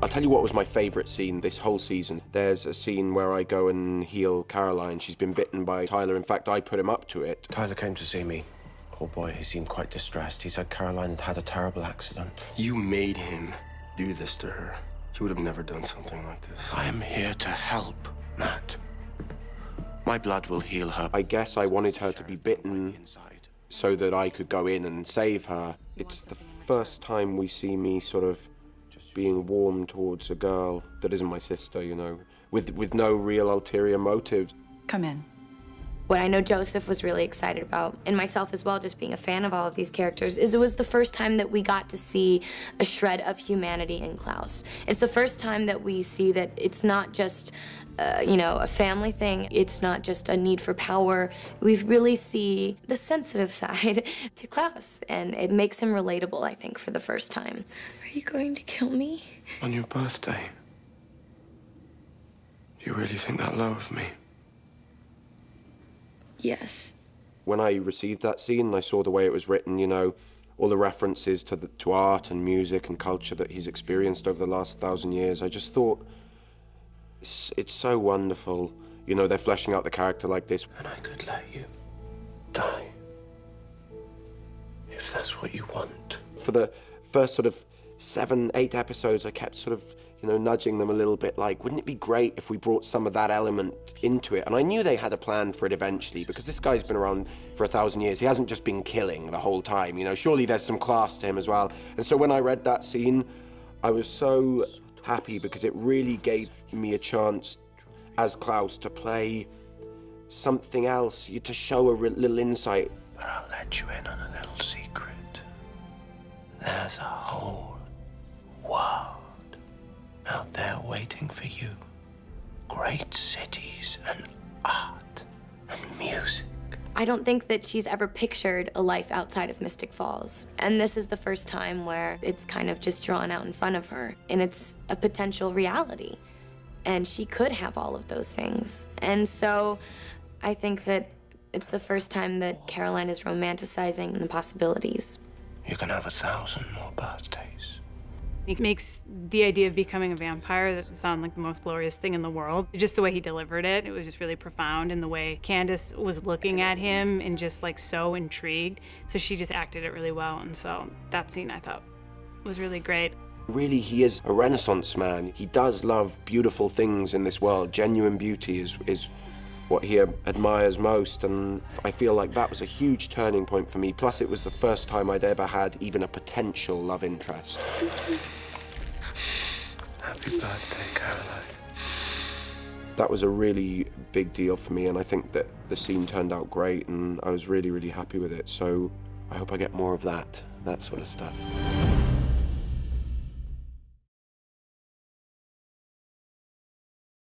tell you what was my favourite scene this whole season. There's a scene where I go and heal Caroline. She's been bitten by Tyler. In fact, I put him up to it. Tyler came to see me. Poor boy, he seemed quite distressed. He said Caroline had had a terrible accident. You made him do this to her. He would have never done something like this. I am here to help, Matt. My blood will heal her. I guess I wanted her to be bitten so that I could go in and save her. It's the first time we see me sort of being warm towards a girl that isn't my sister, you know, with no real ulterior motives. Come in. What I know Joseph was really excited about, and myself as well, just being a fan of all of these characters, is it was the first time that we got to see a shred of humanity in Klaus. It's the first time that we see that it's not just, you know, a family thing. It's not just a need for power. We really see the sensitive side to Klaus, and it makes him relatable, I think, for the first time. Are you going to kill me? On your birthday? Do you really think that low of me? Yes. When I received that scene and I saw the way it was written, you know, all the references to art and music and culture that he's experienced over the last 1,000 years, I just thought, it's so wonderful. You know, they're fleshing out the character like this. And I could let you die. If that's what you want. For the first sort of 7, 8 episodes, I kept sort of, you know, nudging them a little bit, like, wouldn't it be great if we brought some of that element into it? And I knew they had a plan for it eventually, because this guy's been around for 1,000 years. He hasn't just been killing the whole time, you know. Surely there's some class to him as well. And so when I read that scene, I was so happy, because it really gave me a chance as Klaus to play something else, to show a little insight. But I'll let you in on a little secret. There's a whole world out there waiting for you. Great cities and art and music. I don't think that she's ever pictured a life outside of Mystic Falls. And this is the first time where it's kind of just drawn out in front of her. And it's a potential reality. And she could have all of those things. And so I think that it's the first time that Caroline is romanticizing the possibilities. You can have 1,000 more birthdays. It makes the idea of becoming a vampire sound like the most glorious thing in the world. Just the way he delivered it, it was just really profound, and the way Candace was looking at him and just like so intrigued. So she just acted it really well, and so that scene I thought was really great. Really, he is a Renaissance man. He does love beautiful things in this world. Genuine beauty is what he admires most, and I feel like that was a huge turning point for me. Plus, it was the first time I'd ever had even a potential love interest. Happy birthday, Caroline. That was a really big deal for me, and I think that the scene turned out great, and I was really, really happy with it. So I hope I get more of that sort of stuff.